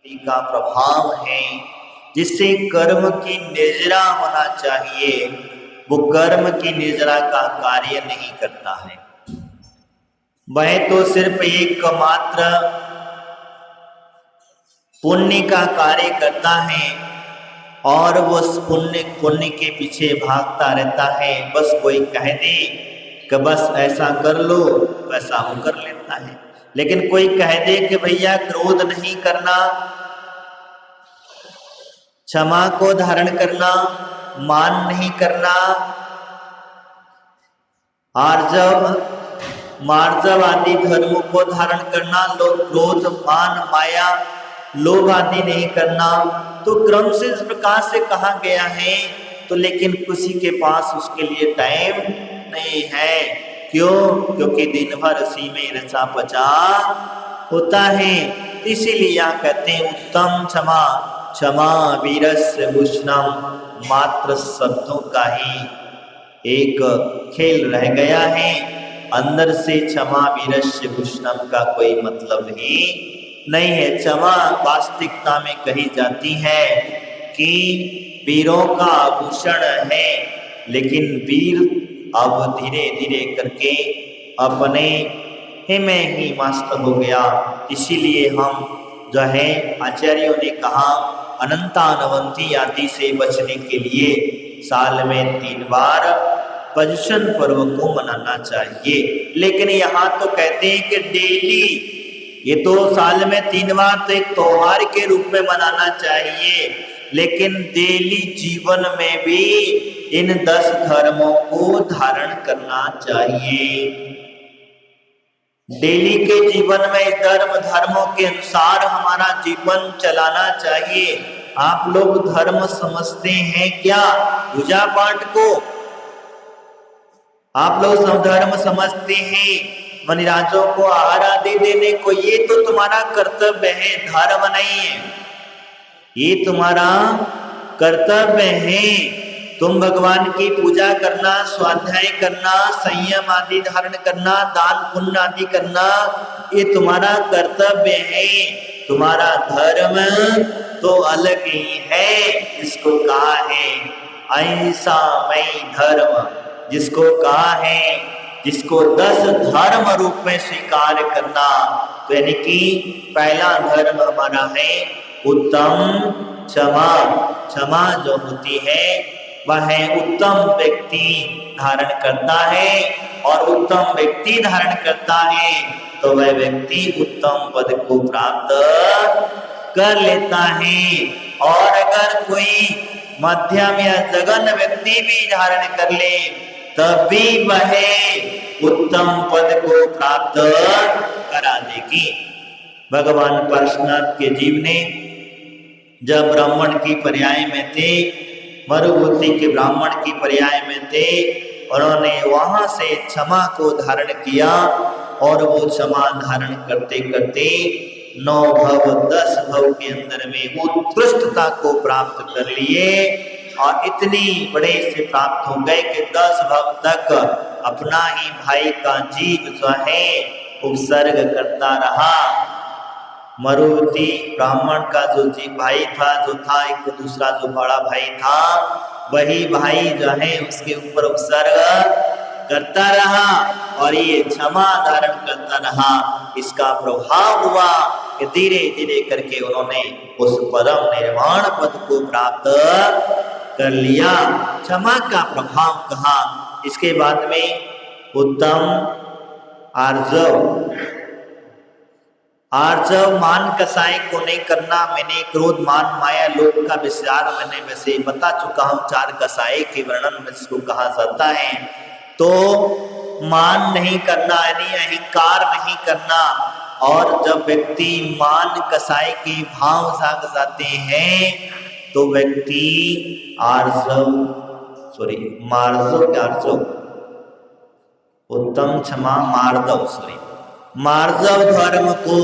का प्रभाव है, जिससे कर्म की निर्जरा होना चाहिए, वो कर्म की निर्जरा का कार्य नहीं करता है। वह तो सिर्फ एक मात्र पुण्य का कार्य करता है और वो पुण्य पुण्य के पीछे भागता रहता है। बस कोई कह दे कि बस ऐसा कर लो, वैसा वो कर लेता है। लेकिन कोई कह दे कि भैया क्रोध नहीं करना, क्षमा को धारण करना, मान नहीं करना, आर्जव मार्जव आदि धर्मों को धारण करना, क्रोध मान माया लोभ आदि नहीं करना, तो क्रम से इस प्रकार से कहा गया है। तो लेकिन किसी के पास उसके लिए टाइम नहीं है। क्यों? क्योंकि दिन भर उसी में रचा पचा होता है। इसीलिए यहाँ कहते हैं उत्तम क्षमा, क्षमा वीरस्य भूषणम। मात्र शब्दों का ही एक खेल रह गया है। अंदर से क्षमा वीरस्य भूषणम का कोई मतलब ही नहीं है। क्षमा वास्तविकता में कही जाती है कि वीरों का आभूषण है, लेकिन वीर अब धीरे धीरे करके अपने में ही मस्त हो गया। इसीलिए हम जो है आचार्यों ने कहा अनंतानवंती आदि से बचने के लिए साल में 3 बार पर्युषण पर्व को मनाना चाहिए। लेकिन यहाँ तो कहते हैं कि डेली, ये तो साल में 3 बार तो एक त्योहार के रूप में मनाना चाहिए, लेकिन डेली जीवन में भी इन 10 धर्मों को धारण करना चाहिए। डेली के जीवन में इस धर्मों के अनुसार हमारा जीवन चलाना चाहिए। आप लोग धर्म समझते हैं क्या? पूजा पाठ को आप लोग सब धर्म समझते हैं, मनिराजों को आहार आदि देने को, ये तो तुम्हारा कर्तव्य है, धर्म नहीं है। ये तुम्हारा कर्तव्य है। तुम भगवान की पूजा करना, स्वाध्याय करना, संयम आदि धारण करना, दान पुण्य आदि करना, ये तुम्हारा कर्तव्य है। तुम्हारा धर्म तो अलग ही है। इसको कहा है अहिंसामयी धर्म, जिसको कहा है, जिसको 10 धर्म रूप में स्वीकार करना। तो यानी कि पहला धर्म हमारा है उत्तम क्षमा। क्षमा जो होती है वह उत्तम व्यक्ति धारण करता है, और उत्तम व्यक्ति धारण करता है तो वह व्यक्ति उत्तम पद को प्राप्त कर लेता है। और अगर कोई मध्यम या जघन्य व्यक्ति भी धारण कर ले तब भी वह उत्तम पद को प्राप्त करा देगी। भगवान परशुनाथ के जीव ने जब ब्राह्मण की पर्याय में थे, मरुभूति के ब्राह्मण की पर्याय में थे, उन्होंने वहां से क्षमा को धारण किया, और वो क्षमा धारण करते करते 9 भव 10 भव के अंदर में उत्कृष्टता को प्राप्त कर लिए, और इतनी बड़े से प्राप्त हो गए कि 10 भव तक अपना ही भाई का जीव जो है उपसर्ग करता रहा। मरुवती ब्राह्मण का जो जीव भाई था, जो था एक दूसरा जो बड़ा भाई था, वही भाई जो है उसके ऊपर उपसर्ग करता रहा, और ये क्षमा धारण करता रहा। इसका प्रभाव हुआ कि धीरे धीरे करके उन्होंने उस परम निर्वाण पद को प्राप्त कर लिया। क्षमा का प्रभाव कहा। इसके बाद में उत्तम आर्जव। आर्जव मान कसाई को नहीं करना। मैंने क्रोध मान माया लोभ का विचार मैंने वैसे बता चुका हूँ। 4 कसाई के वर्णन में इसको कहा जाता है। तो मान नहीं करना यानी अहंकार नहीं करना। और जब व्यक्ति मान कसाई के भाव जाग जाते हैं तो व्यक्ति उत्तम क्षमा मार्जव धर्म को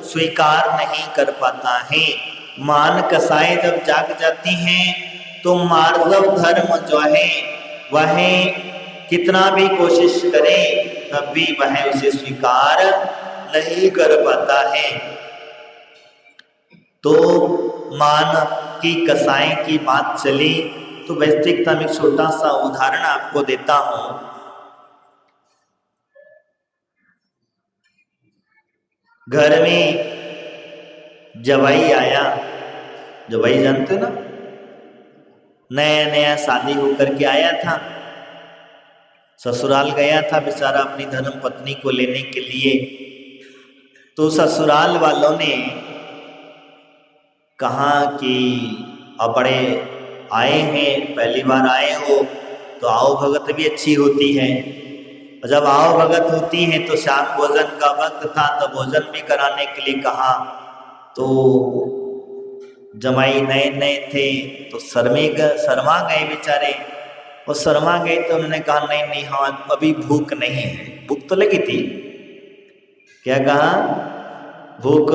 स्वीकार नहीं कर पाता है। मान कसाई जब जाग जाती हैं तो मार्जव धर्म जो है वह कितना भी कोशिश करे तब भी वह उसे स्वीकार नहीं कर पाता है। तो मान की कसाई की बात चली तो वैश्विकता में छोटा सा उदाहरण आपको देता हूं। घर में जवाई आया, जवाई जानते ना, नया नया शादी होकर के आया था, ससुराल गया था बेचारा अपनी धर्म पत्नी को लेने के लिए। तो ससुराल वालों ने कहा कि अब बड़े आए हैं, पहली बार आए हो तो आओ भगत भी अच्छी होती है। और जब आओ भगत होती है तो शाम भोजन का वक्त था तो भोजन भी कराने के लिए कहा। तो जमाई नए नए थे तो शर्मा गए बेचारे, और शर्मा गए तो उन्होंने कहा नहीं नहीं हाँ अभी भूख नहीं है। भूख तो लगी थी, क्या कहा, भूख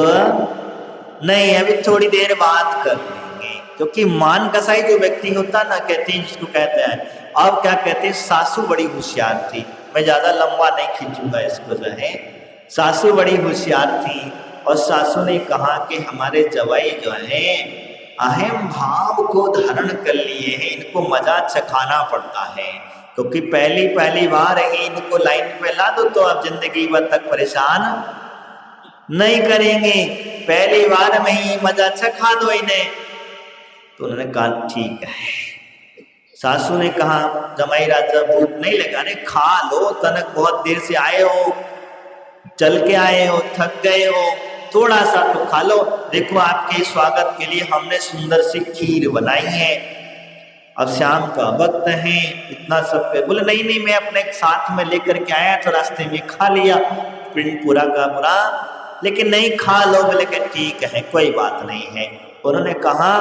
नहीं अभी थोड़ी देर बाद कर लेंगे। क्योंकि मान कसाई जो व्यक्ति होता ना, कहते हैं जिसको कहते हैं, अब क्या कहते हैं, सासू बड़ी होशियार थी। मैं ज्यादा लंबा नहीं खींचूंगा इसको, जो है सासू बड़ी होशियार थी। और सासू ने कहा कि हमारे जवाई जो है अहम भाव को धारण कर लिए हैं, इनको मजा चखाना पड़ता है। क्योंकि पहली बार है इनको लाइन पे ला दो तो अब जिंदगी भर तक परेशान नहीं करेंगे, पहली बार में ही मजा चखा दो इन्हें। तो उन्होंने कहा ठीक है। सासू ने कहा जमाई राजा भूख नहीं लगा, अरे खा लो, तनक बहुत देर से आए हो, चल के आए हो, थक गए हो, थोड़ा सा तो खा लो। देखो आपके स्वागत के लिए हमने सुंदर सी खीर बनाई है, अब शाम का वक्त है, इतना सब पे बोले नहीं नहीं मैं अपने साथ में लेकर के आया तो रास्ते में खा लिया, पिंड पूरा का पूरा, लेकिन नहीं खा लो। बोले कि ठीक है कोई बात नहीं है। उन्होंने कहा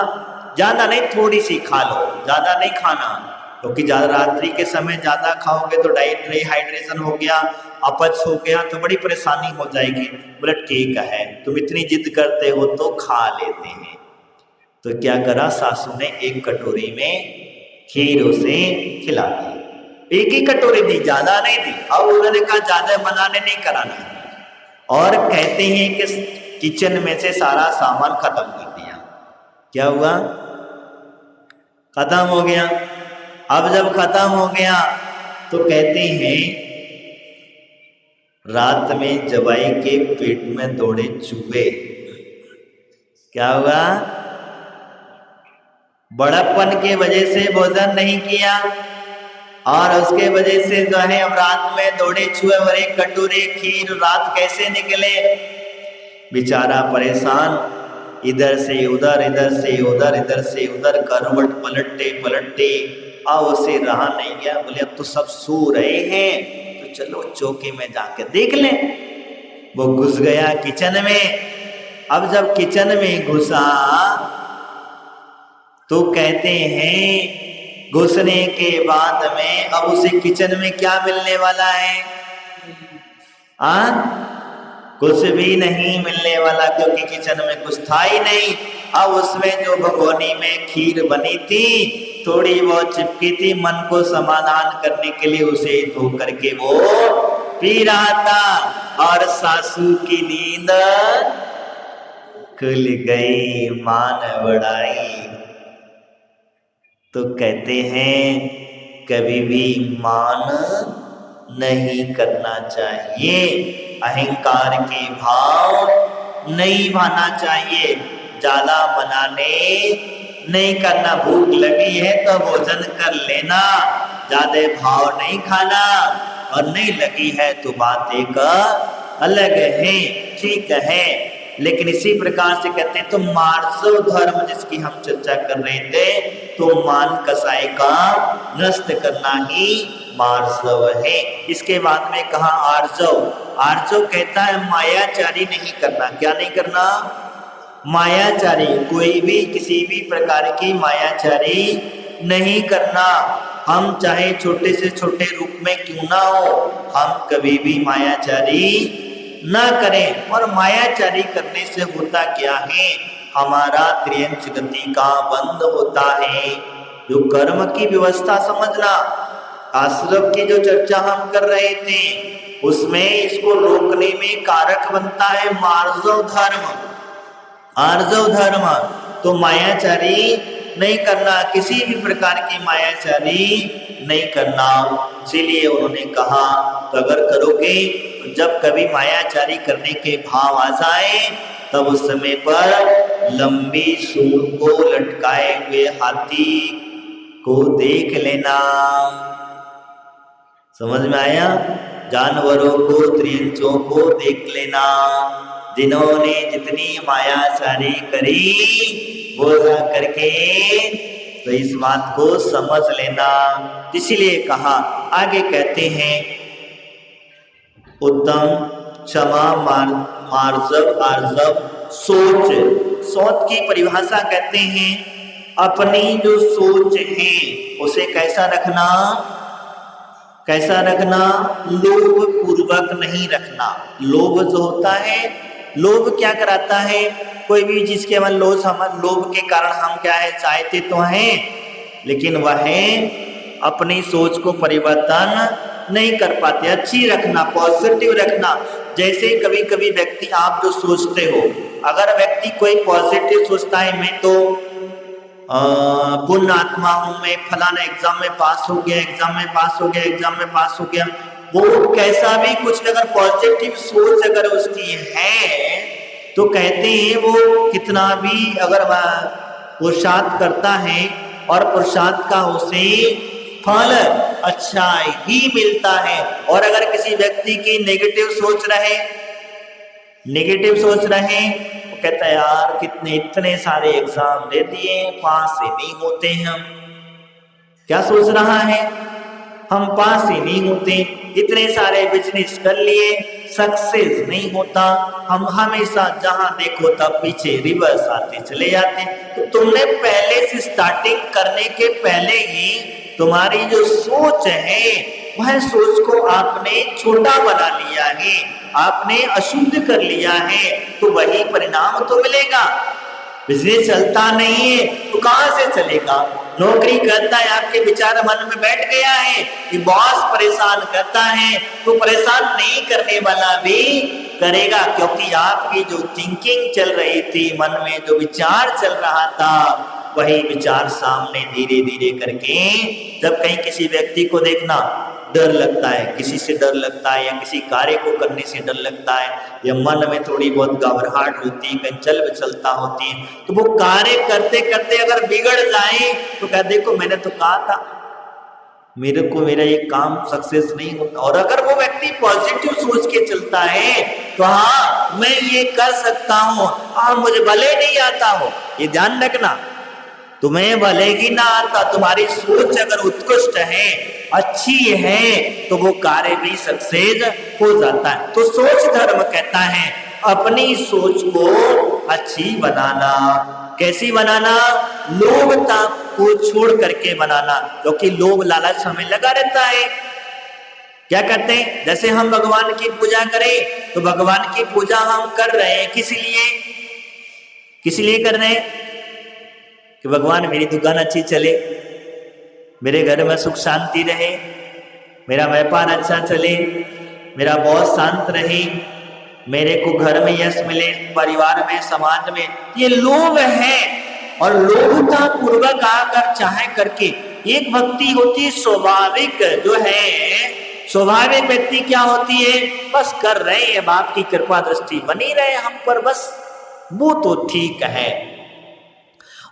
ज्यादा नहीं थोड़ी सी खा लो, ज्यादा नहीं खाना, क्योंकि ज्यादा रात्रि के समय ज्यादा खाओगे तो डिहाइड्रेशन हो गया, अपच हो गया तो बड़ी परेशानी हो जाएगी। बोले ठीक है तुम इतनी जिद करते हो तो खा लेते हैं। तो क्या करा, सासू ने एक कटोरी में खीर उसे खिला दी, एक ही कटोरी दी, ज्यादा नहीं दी। अब उन्होंने कहा ज्यादा बनाने नहीं कराना, और कहते हैं कि किचन में से सारा सामान खत्म कर दिया। क्या हुआ, खत्म हो गया। अब जब खत्म हो गया तो कहते हैं रात में जवाई के पेट में दौड़े चूहे। क्या हुआ, बड़प्पन के वजह से भोजन नहीं किया और उसके वजह से जो है अब रात में दौड़े चूहे और एक कटोरे खीर, रात कैसे निकले। बेचारा परेशान, इधर से उधर, इधर से उधर, इधर से उधर करवट पलटते पलटते अब उसे रहा नहीं गया। बोले अब तो सब सो रहे हैं तो चलो चौके में जाके देख ले। वो घुस गया किचन में। अब जब किचन में घुसा तो कहते हैं घुसने के बाद में अब उसे किचन में क्या मिलने वाला है, कुछ भी नहीं मिलने वाला, क्योंकि किचन में कुछ था ही नहीं। अब उसमें जो भगोनी में खीर बनी थी थोड़ी बहुत चिपकी थी, मन को समाधान करने के लिए उसे धो करके वो पी रहा था। और सासू की नींद खुल गई, मान बढ़ाई। तो कहते हैं कभी भी मान नहीं करना चाहिए, अहंकार के भाव नहीं भाना चाहिए, ज्यादा मनाने नहीं करना। भूख लगी है तो भोजन कर लेना, ज्यादा भाव नहीं खाना, और नहीं लगी है तो बात एक अलग है, ठीक है। लेकिन इसी प्रकार से कहते हैं तो मार्सव धर्म जिसकी हम चर्चा कर रहे थे, तो मान कसाई का नष्ट करना ही मार्सव है। इसके बाद में कहा आर्जव। आर्जव कहता है मायाचारी नहीं करना। क्या नहीं करना, मायाचारी, कोई भी किसी भी प्रकार की मायाचारी नहीं करना। हम चाहे छोटे से छोटे रूप में क्यों ना हो, हम कभी भी मायाचारी ना करें। और मायाचारी करने से होता क्या है, हमारा त्रियंच गति का बंद होता है। जो कर्म की व्यवस्था समझना, आश्रम की जो चर्चा हम कर रहे थे उसमें इसको रोकने में कारक बनता है मार्जव धर्म। आर्जव धर्म, तो मायाचारी नहीं करना, किसी भी प्रकार की मायाचारी नहीं करना। इसीलिए उन्होंने कहा तो अगर करोगे तो जब कभी मायाचारी करने के भाव आ जाए तब उस समय पर लंबी सूंड को लटकाए हुए हाथी को देख लेना। समझ में आया? जानवरों को, त्रियंचों को देख लेना। जिन्होंने जितनी मायाचारी करी वो जा करके तो इस बात को समझ लेना। इसीलिए कहा, आगे कहते हैं उत्तम, क्षमा, मार्जव, आर्जव, सोच। सोच की परिभाषा कहते हैं अपनी जो सोच है उसे कैसा रखना, कैसा रखना? लोभ पूर्वक नहीं रखना। लोभ जो होता है, लोभ क्या कराता है? कोई भी जिसके मन लोभ के कारण हम क्या है, चाहते तो हैं लेकिन वह अपनी सोच को परिवर्तन नहीं कर पाते। अच्छी रखना, पॉजिटिव रखना। जैसे कभी कभी व्यक्ति, आप जो सोचते हो, अगर व्यक्ति कोई पॉजिटिव सोचता है, मैं तो पुण्य आत्मा हूं, मैं फलाना एग्जाम में पास हो गया, एग्जाम में पास हो गया, एग्जाम में पास हो गया, वो कैसा भी कुछ अगर पॉजिटिव सोच अगर उसकी है तो कहते हैं वो कितना भी अगर पुरुषार्थ करता है और पुरुषार्थ का उसे फल अच्छा ही मिलता है। और अगर किसी व्यक्ति की नेगेटिव सोच रहे, नेगेटिव सोच रहे, वो कहता है यार कितने इतने सारे एग्जाम दे दिए, पास ही नहीं होते हम। क्या सोच रहा है? हम पास ही नहीं होते, इतने सारे बिजनेस कर लिए, सक्सेस नहीं होता, हम हमेशा जहां देखो तब पीछे रिवर्स आते चले जाते। तो तुमने पहले से स्टार्टिंग करने के पहले ही तुम्हारी जो सोच है वह सोच को आपने छोटा बना लिया है, आपने अशुद्ध कर लिया है, तो वही परिणाम तो मिलेगा। बिजनेस चलता नहीं है तो कहां से चलेगा? नौकरी करता है, आपके विचार मन में बैठ गया है कि बॉस परेशान करता है, तो परेशान नहीं करने वाला भी करेगा, क्योंकि आपकी जो थिंकिंग चल रही थी, मन में जो विचार चल रहा था, वही विचार सामने धीरे धीरे करके, जब कहीं किसी व्यक्ति को देखना डर लगता है, किसी से डर लगता है, या किसी कार्य को करने से डर लगता है, या मन में थोड़ी बहुत घबराहट होती है, कहीं चल विचलता होती है, तो वो कार्य करते करते अगर बिगड़ जाए तो क्या, देखो मैंने तो कहा था मेरे को मेरा ये काम सक्सेस नहीं होता। और अगर वो व्यक्ति पॉजिटिव सोच के चलता है तो हाँ मैं ये कर सकता हूँ, हाँ मुझे भले नहीं आता हो, ये ध्यान रखना, तुम्हें भले ही ना आता, तुम्हारी सोच अगर उत्कृष्ट है, अच्छी है, तो वो कार्य भी सक्सेस हो जाता है। तो सोच धर्म कहता है अपनी सोच को अच्छी बनाना। कैसी बनाना? लोभता को छोड़ करके बनाना, क्योंकि लोभ लालच हमें लगा रहता है। क्या करते हैं? जैसे हम भगवान की पूजा करें तो भगवान की पूजा हम कर रहे हैं किस लिए? किस लिए कर रहे हैं? कि भगवान मेरी दुकान अच्छी चले, मेरे घर में सुख शांति रहे, मेरा व्यापार अच्छा चले, मेरा बॉस शांत रहे, मेरे को घर में यश मिले, परिवार में, समाज में। ये लोभ है। और लोभता पूर्वक आकर चाहे करके, एक भक्ति होती है स्वाभाविक, जो है स्वाभाविक व्यक्ति क्या होती है, बस कर रहे हैं, बाप की कृपा दृष्टि बनी रहे हम पर, बस वो तो ठीक है।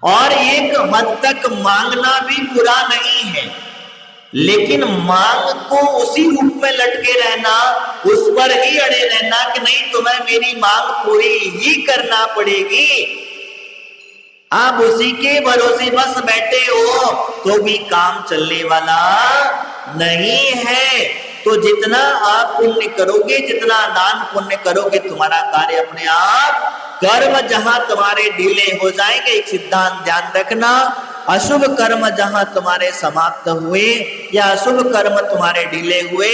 और एक हद तक मांगना भी बुरा नहीं है, लेकिन मांग को उसी रूप में लटके रहना, उस पर ही अड़े रहना कि नहीं तुम्हें मेरी मांग पूरी ही करना पड़ेगी, आप उसी के भरोसे बस बैठे हो तो भी काम चलने वाला नहीं है। तो जितना आप पुण्य करोगे, जितना दान पुण्य करोगे, तुम्हारा कार्य अपने आप, कर्म जहां तुम्हारे ढीले हो जाएंगे, एक सिद्धांत ध्यान रखना, अशुभ कर्म जहां तुम्हारे समाप्त हुए या अशुभ कर्म तुम्हारे ढीले हुए,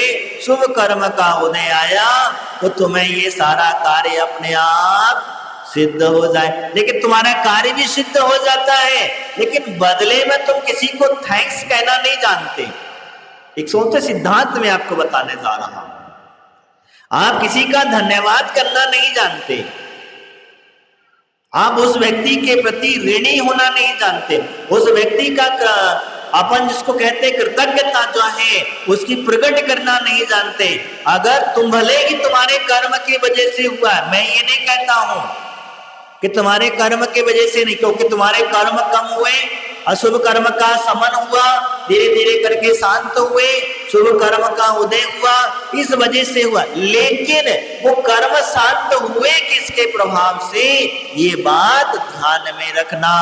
शुभ कर्म का उदय आया, तो तुम्हें ये सारा कार्य अपने आप सिद्ध हो जाए। लेकिन तुम्हारा कार्य भी सिद्ध हो जाता है, लेकिन बदले में तुम किसी को थैंक्स कहना नहीं जानते। एक सोचते सिद्धांत में आपको बताने जा रहा हूं, आप किसी का धन्यवाद करना नहीं जानते। आप उस व्यक्ति के प्रति ऋणी होना नहीं जानते, उस व्यक्ति का अपन जिसको कहते हैं कृतज्ञता जो है उसकी प्रकट करना नहीं जानते। अगर तुम भले ही तुम्हारे कर्म की वजह से हुआ, मैं ये नहीं कहता हूं कि तुम्हारे कर्म की वजह से नहीं, क्योंकि तुम्हारे कर्म कम हुए, अशुभ कर्म का समन हुआ, धीरे धीरे करके शांत हुए, शुभ कर्म का उदय हुआ, इस वजह से हुआ। लेकिन वो कर्म शांत हुए किसके प्रभाव से, ये बात ध्यान में रखना।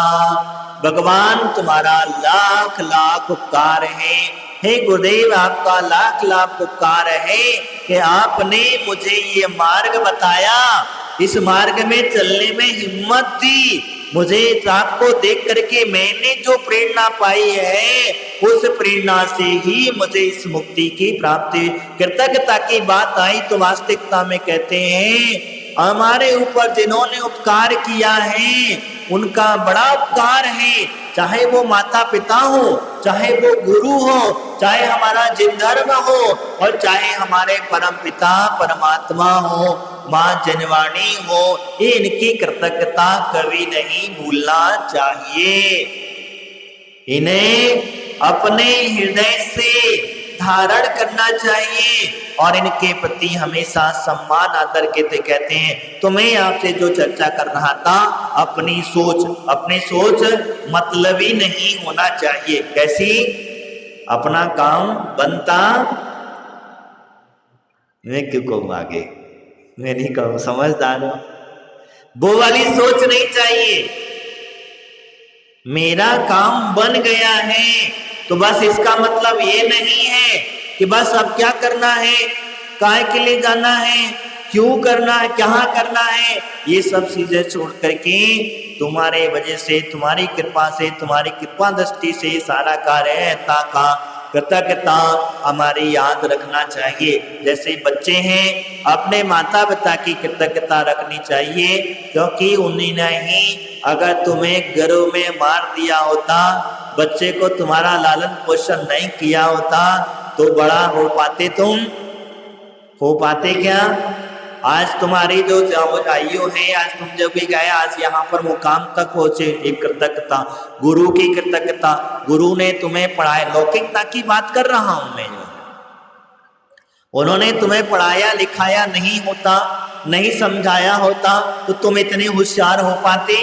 भगवान तुम्हारा लाख लाख उपकार है, हे गुरुदेव आपका लाख लाख उपकार है कि आपने मुझे ये मार्ग बताया, इस मार्ग में चलने में हिम्मत दी, मुझे आपको देख करके मैंने जो प्रेरणा पाई है उस प्रेरणा से ही मुझे इस मुक्ति की प्राप्ति। कृतज्ञता की बात आई तो वास्तविकता में कहते हैं हमारे ऊपर जिन्होंने उपकार किया है उनका बड़ा उपकार है, चाहे वो माता पिता हो, चाहे वो गुरु हो, चाहे हमारा जिन धर्म हो, और चाहे हमारे परम पिता परमात्मा हो, माँ जनवाणी हो, इनकी कृतज्ञता कभी नहीं भूलना चाहिए। इन्हें अपने हृदय से धारण करना चाहिए और इनके प्रति हमेशा सम्मान आदर के कहते हैं। तो मैं आपसे जो चर्चा कर रहा था, अपनी सोच मतलबी नहीं होना चाहिए। कैसी? अपना काम बनता, मैं क्यों कहूं आगे, मैं नहीं कहूं, समझदार हो, वो वाली सोच नहीं चाहिए। मेरा काम बन गया है तो बस इसका मतलब ये नहीं है कि बस अब क्या करना है, काहे के लिए जाना है, क्यों करना है, कहाँ करना है, ये सब चीजें छोड़ करके तुम्हारे वजह से, तुम्हारी कृपा से, तुम्हारी कृपा दृष्टि से सारा कार्य है का कृतज्ञता हमारी याद रखना चाहिए। जैसे बच्चे हैं अपने माता पिता की कृतज्ञता रखनी चाहिए, क्योंकि उन्होंने ही अगर तुम्हें गर्भ में मार दिया होता, बच्चे को तुम्हारा लालन पोषण नहीं किया होता तो बड़ा हो पाते तुम? हो पाते क्या? आज तुम्हारी जो आयु है, आज तुम जब भी गए, आज यहाँ पर मुकाम तक पहुंचे, एक कृतज्ञता, गुरु की कृतज्ञता। गुरु ने तुम्हें पढ़ाया, लौकिकता की बात कर रहा हूं मैं, उन्होंने तुम्हें पढ़ाया लिखाया नहीं होता, नहीं समझाया होता तो तुम इतने होशियार हो पाते?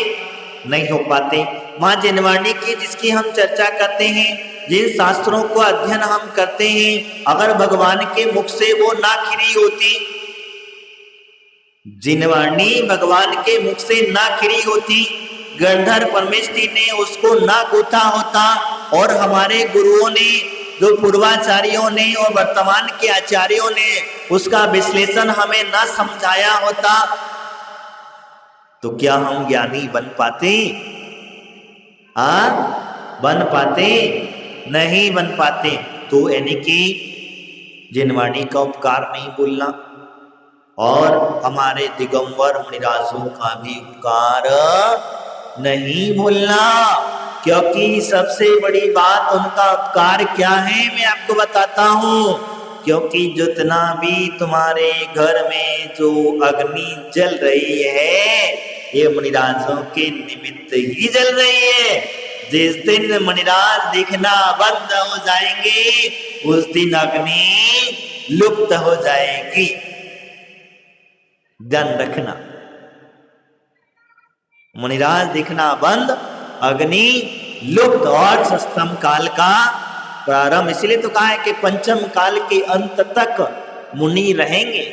नहीं हो पाते। माँ जनवाणी की जिसकी हम चर्चा करते हैं, जिन शास्त्रों को अध्ययन हम करते हैं, अगर भगवान के मुख से वो ना खिरी होती, जिनवाणी भगवान के मुख से ना खिरी होती, गंधर्व परमेष्ठी ने उसको ना गूथा होता, और हमारे गुरुओं ने, जो पूर्वाचार्यों ने और वर्तमान के आचार्यों ने उसका विश्लेषण हमें ना समझाया होता, तो क्या हम ज्ञानी बन पाते? बन पाते? नहीं बन पाते। तो यानी कि जिनवाणी का उपकार नहीं भूलना और हमारे दिगंबर मुनिराजों का भी उपकार नहीं भूलना, क्योंकि सबसे बड़ी बात उनका उपकार क्या है मैं आपको बताता हूं। क्योंकि जितना भी तुम्हारे घर में जो अग्नि जल रही है, ये मुनिराजों के निमित्त ही जल रही है। जिस दिन मुनिराज दिखना बंद हो जाएंगे, उस दिन अग्नि लुप्त हो जाएगी, ध्यान रखना। मुनिराज दिखना बंद, अग्नि लुप्त, और सप्तम काल का प्रारंभ। इसलिए तो कहा है कि पंचम काल के अंत तक मुनि रहेंगे।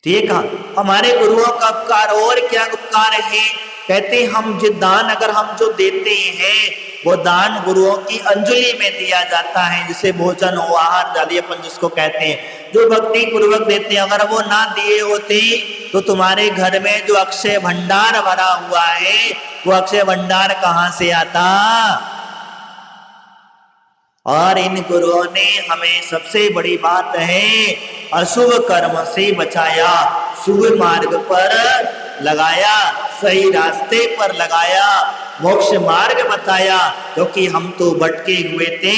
ठीक है, हमारे गुरुओं का उपकार और क्या उपकार है? कहते हम जो दान अगर हम जो देते हैं, वो दान गुरुओं की अंजलि में दिया जाता है, जिसे भोजन हो, आहार दालियापन जिसको कहते हैं, जो भक्ति पूर्वक देते हैं। अगर वो ना दिए होते तो तुम्हारे घर में जो अक्षय भंडार भरा हुआ है, वो अक्षय भंडार कहां से आता? और इन गुरुओं ने हमें सबसे बड़ी बात है अशुभ कर्म से बचाया, शुभ मार्ग पर लगाया, सही रास्ते पर लगाया, मोक्ष मार्ग बताया। क्योंकि हम तो भटके हुए थे,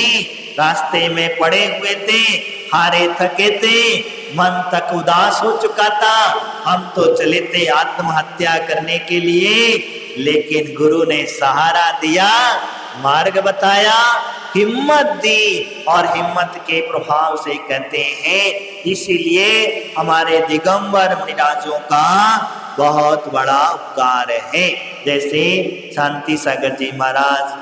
रास्ते में पड़े हुए थे, हारे थके थे, मन तक उदास हो चुका था, हम तो चले थे आत्महत्या करने के लिए, लेकिन गुरु ने सहारा दिया, मार्ग बताया, हिम्मत दी, और हिम्मत के प्रभाव से कहते हैं, इसीलिए हमारे दिगंबर मुनिराजों का बहुत बड़ा उपकार है। जैसे शांति सागर जी महाराज,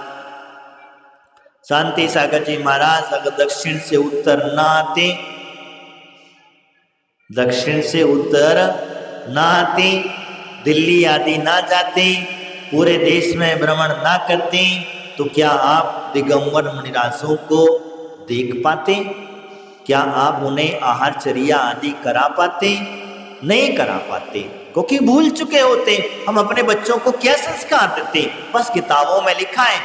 शांति सागर जी महाराज अगर दक्षिण से उत्तर ना आते, दक्षिण से उत्तर ना आते, दिल्ली आदि ना जाते, पूरे देश में भ्रमण ना करते, तो क्या आप दिगंबर मुनिराजों को देख पाते? क्या आप उन्हें आहारचर्या आदि करा पाते? नहीं करा पाते, क्योंकि भूल चुके होते। हम अपने बच्चों को क्या संस्कार देते? बस किताबों में लिखा है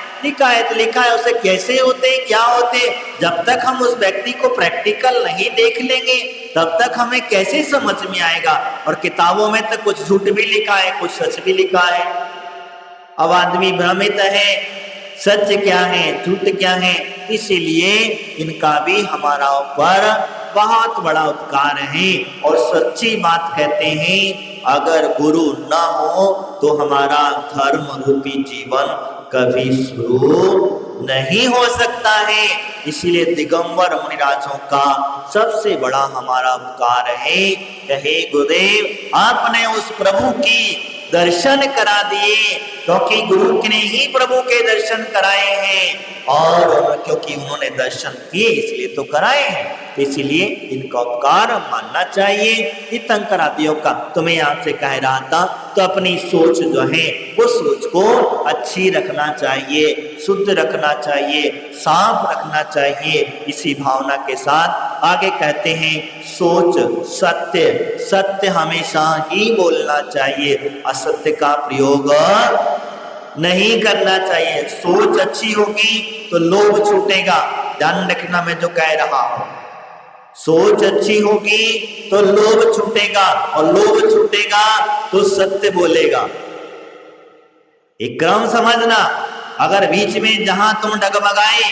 तो लिखा है, उसे कैसे होते, क्या होते, जब तक हम उस व्यक्ति को प्रैक्टिकल नहीं देख लेंगे तब तक हमें कैसे समझ में आएगा। और किताबों में तो कुछ झूठ भी लिखा है, कुछ सच भी लिखा है। अब आदमी भ्रमित है, सच क्या है, झूठ क्या है। इसीलिए इनका भी हमारा ऊपर बहुत बड़ा उपकार है। और सच्ची बात कहते हैं, अगर गुरु न हो तो हमारा धर्म रूपी जीवन कभी शुरू नहीं हो सकता है। इसीलिए दिगंबर मुनिराजों का सबसे बड़ा हमारा उपकार है। कहे गुरुदेव आपने उस प्रभु की दर्शन करा दिए, क्योंकि गुरु ने ही प्रभु के दर्शन कराए हैं, और क्योंकि उन्होंने दर्शन किए इसलिए तो कराए हैं। इसलिए इनका उपकार मानना चाहिए। तीर्थंकर आदियों का तो मैं आपसे कह रहा था, तो अपनी सोच जो है वो सोच को अच्छी रखना चाहिए, शुद्ध रखना चाहिए, साफ रखना चाहिए। इसी भावना के साथ आगे कहते हैं, सोच सत्य, सत्य हमेशा ही बोलना चाहिए, असत्य का प्रयोग नहीं करना चाहिए। सोच अच्छी होगी तो लोभ छूटेगा। ध्यान रखना मैं जो कह रहा हूं, सोच अच्छी होगी तो लोभ छूटेगा, और लोभ छूटेगा तो सत्य बोलेगा। एक क्रम समझना, अगर बीच में जहां तुम डगमगाए,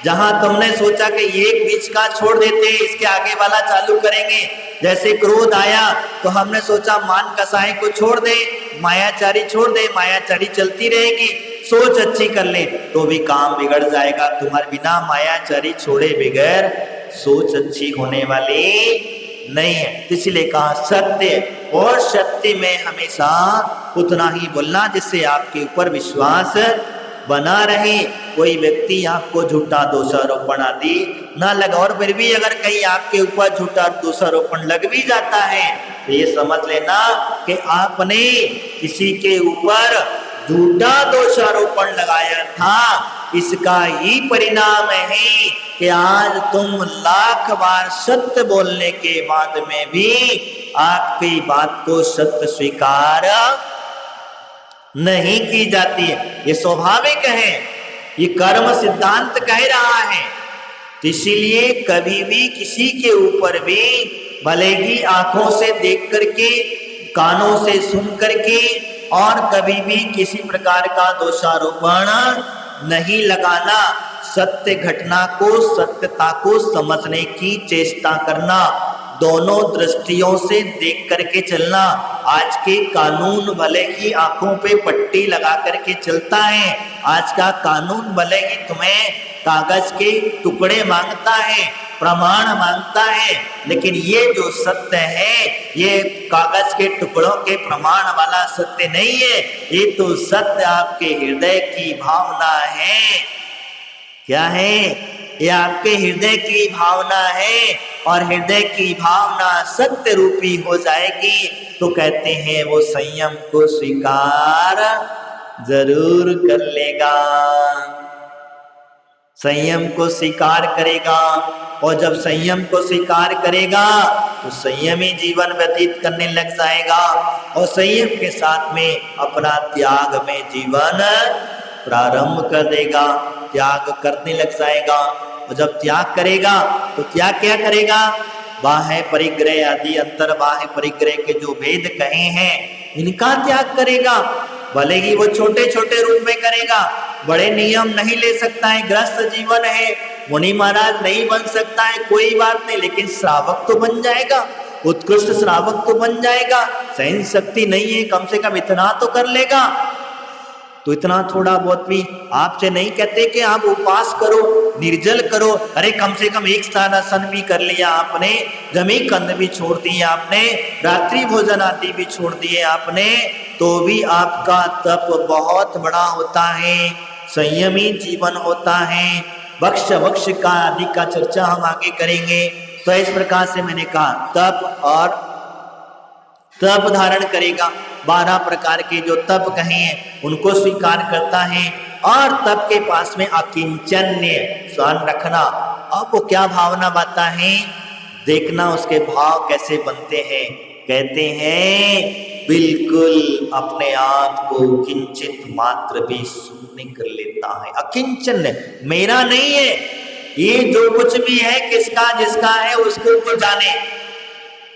जहां तुमने सोचा कि एक बीच का छोड़ देते, इसके आगे वाला चालू करेंगे, जैसे क्रोध आया तो हमने सोचा मान कसाई को छोड़ दे, मायाचारी छोड़ दे, मायाचारी चलती रहेगी, सोच अच्छी कर ले तो भी काम बिगड़ जाएगा। तुम्हारे बिना मायाचारी छोड़े बगैर सोच अच्छी होने वाली नहीं है। इसलिए कहा सत्य, और सत्य में हमेशा उतना ही बोलना जिससे आपके ऊपर विश्वास बना रहे। कोई व्यक्ति आपको झूठा दोषारोपण आदि ना लगा, और फिर भी अगर कहीं आपके ऊपर झूठा दोषारोपण लग भी जाता है तो ये समझ लेना कि आपने किसी के ऊपर झूठा दोषारोपण लगाया था। इसका ही परिणाम है कि आज तुम लाख बार सत्य बोलने के बाद में भी आपकी बात को सत्य स्वीकार नहीं की जाती है। ये स्वाभाविक है, ये कर्म सिद्धांत कह रहा है। इसीलिए कभी भी किसी के ऊपर भी भले ही आंखों से देख करके, कानों से सुन करके, और कभी भी किसी प्रकार का दोषारोपण नहीं लगाना। सत्य घटना को, सत्यता को समझने की चेष्टा करना, दोनों दृष्टियों से देख करके चलना। आज के कानून भले ही आंखों पे पट्टी लगा करके चलता है, आज का कानून भले ही तुम्हें कागज के टुकड़े मांगता है, प्रमाण मांगता है, लेकिन ये जो सत्य है ये कागज के टुकड़ों के प्रमाण वाला सत्य नहीं है। ये तो सत्य आपके हृदय की भावना है। क्या है? ये आपके हृदय की भावना है, और हृदय की भावना सत्य रूपी हो जाएगी तो कहते हैं वो संयम को स्वीकार जरूर कर लेगा, संयम को स्वीकार करेगा। और जब संयम को स्वीकार करेगा तो संयमी जीवन व्यतीत करने लग जाएगा, और संयम के साथ में अपना त्याग में जीवन प्रारंभ कर देगा, त्याग करने लग जाएगा। और जब त्याग करेगा तो त्याग क्या करेगा? बाह्य परिग्रह आदि अंतर बाह्य परिग्रह के जो भेद कहे हैं इनका त्याग करेगा। भले ही वो छोटे छोटे रूप में करेगा, बड़े नियम नहीं ले सकता है, गृहस्थ जीवन है, मुनि महाराज नहीं बन सकता है कोई बात नहीं, लेकिन श्रावक तो बन जाएगा, उत्कृष्ट श्रावक तो बन जाएगा। सहन शक्ति नहीं है, कम से कम इतना तो कर लेगा। तो इतना थोड़ा बहुत भी आपसे नहीं कहते कि आप उपवास करो, निर्जल करो, अरे कम से कम एक स्थानासन भी कर लिया आपने, जमी कंद भी छोड़ दिए आपने, रात्रि भोजन आदि भी छोड़ दिए आपने, तो भी आपका तप बहुत बड़ा होता है, संयमी जीवन होता है। वक्ष वक्ष का आदि का चर्चा हम आगे करेंगे। तो इस प्रकार से मैंने कहा तप और तप धारण करेगा, 12 प्रकार के जो तप कहे हैं उनको स्वीकार करता है। और तप के पास में अकिंचन्य स्वान रखना। अब वो क्या भावना बाता है, देखना उसके भाव कैसे बनते हैं। कहते हैं बिल्कुल अपने आप को किंचित मात्र भी शून्य कर लेता है। अकिंचन, मेरा नहीं है, ये जो कुछ भी है किसका जिसका है उसको वो जाने।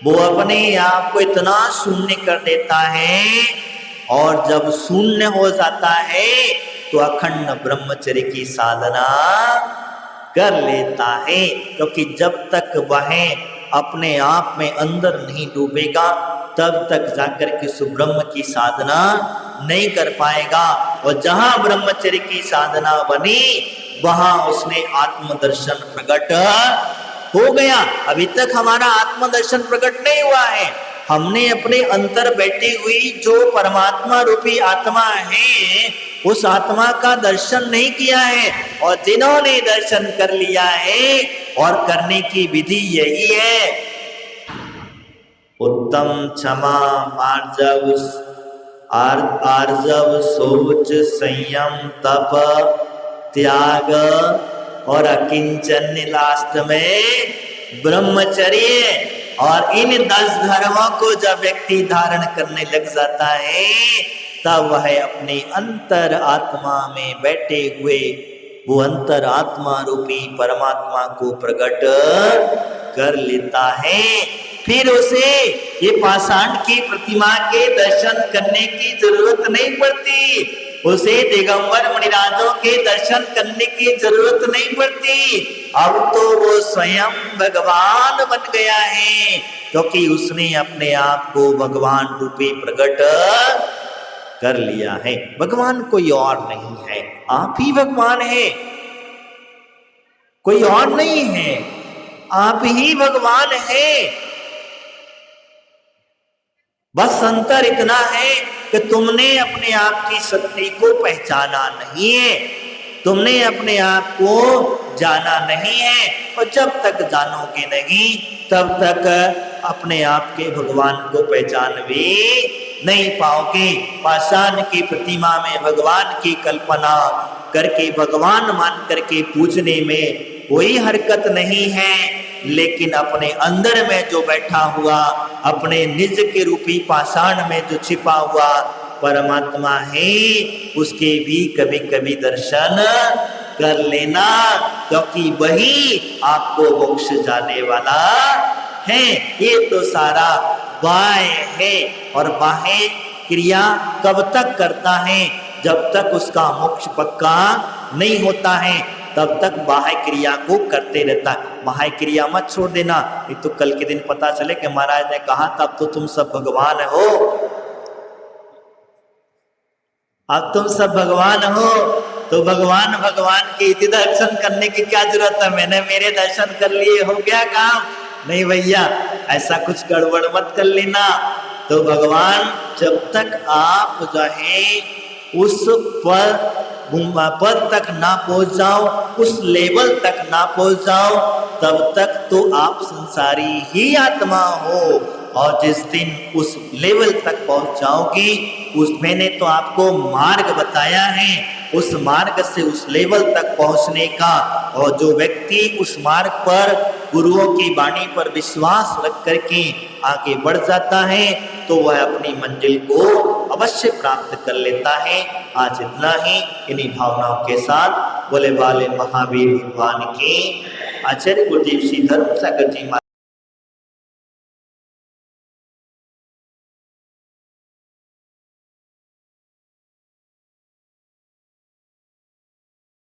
वो अपने आप को इतना शून्य कर देता है, और जब शून्य हो जाता है तो अखंड ब्रह्मचर्य की साधना कर लेता है। क्योंकि जब तक वह अपने आप में अंदर नहीं डूबेगा तब तक जाकर के सुब्रह्म की साधना नहीं कर पाएगा। और जहां ब्रह्मचर्य की साधना बनी वहां उसने आत्मदर्शन प्रकट हो गया। अभी तक हमारा आत्मदर्शन प्रकट नहीं हुआ है, हमने अपने अंतर बैठी हुई जो परमात्मा रूपी आत्मा है उस आत्मा का दर्शन नहीं किया है। और जिन्होंने दर्शन कर लिया है, और करने की विधि यही है, उत्तम क्षमा मार्जव आर्जव सोच संयम तप त्याग और अकिंचन, लास्ट में ब्रह्मचर्य। और इन 10 धर्मों को जब व्यक्ति धारण करने लग जाता है तब वह अपने अंतर आत्मा में बैठे हुए वो अंतर आत्मा रूपी परमात्मा को प्रकट कर लेता है। फिर उसे ये पाषाण की प्रतिमा के दर्शन करने की जरूरत नहीं पड़ती, उसे दिगंबर मुनिराजों के दर्शन करने की जरूरत नहीं पड़ती। अब तो वो स्वयं भगवान बन गया है, क्योंकि उसने अपने आप को भगवान रूपी प्रकट कर लिया है। भगवान कोई और नहीं है, आप ही भगवान है, कोई और नहीं है, आप ही भगवान है। बस अंतर इतना है कि तुमने अपने आप की शक्ति को पहचाना नहीं है, तुमने अपने आप को जाना नहीं है। और जब तक जानोगे नहीं तब तक अपने आप के भगवान को पहचान भी नहीं पाओगे। पाषाण की प्रतिमा में भगवान की कल्पना करके भगवान मान करके पूजने में कोई हरकत नहीं है, लेकिन अपने अंदर में जो बैठा हुआ अपने निज के रूपी पाषाण में जो छिपा हुआ परमात्मा है उसके भी कभी कभी दर्शन कर लेना, क्योंकि वही आपको मोक्ष जाने वाला है। ये तो सारा बाह्य है, और बाह्य क्रिया कब तक करता है, जब तक उसका मोक्ष पक्का नहीं होता है तब तक बाह्य क्रिया को करते रहता है। बाह्य क्रिया मत छोड़ देना, ये तो कल के दिन पता चले कि महाराज ने कहा तब तो तुम सब भगवान हो, अब तुम सब भगवान हो, तो भगवान भगवान के इति दर्शन करने की क्या जरूरत है, मैंने मेरे दर्शन कर लिए हो गया काम। नहीं भैया, ऐसा कुछ गड़बड़ मत कर लेना। तो भगवान जब तक आप जो है उस पद तक ना पहुंच जाओ, उस लेवल तक ना पहुंच जाओ, तब तक तो आप संसारी ही आत्मा हो। और जिस दिन उस लेवल तक पहुंच जाओगी, उस मैंने तो आपको मार्ग बताया है, उस मार्ग से उस लेवल तक पहुंचने का। और जो व्यक्ति उस मार्ग पर गुरुओं की वाणी पर विश्वास रख करके आगे बढ़ जाता है तो वह अपनी मंजिल को अवश्य प्राप्त कर लेता है। आज इतना ही, इन्हीं भावनाओं के साथ बोले वाले महावीर भगवान की आचार्य गुरुदेव श्री धर्म सागर जी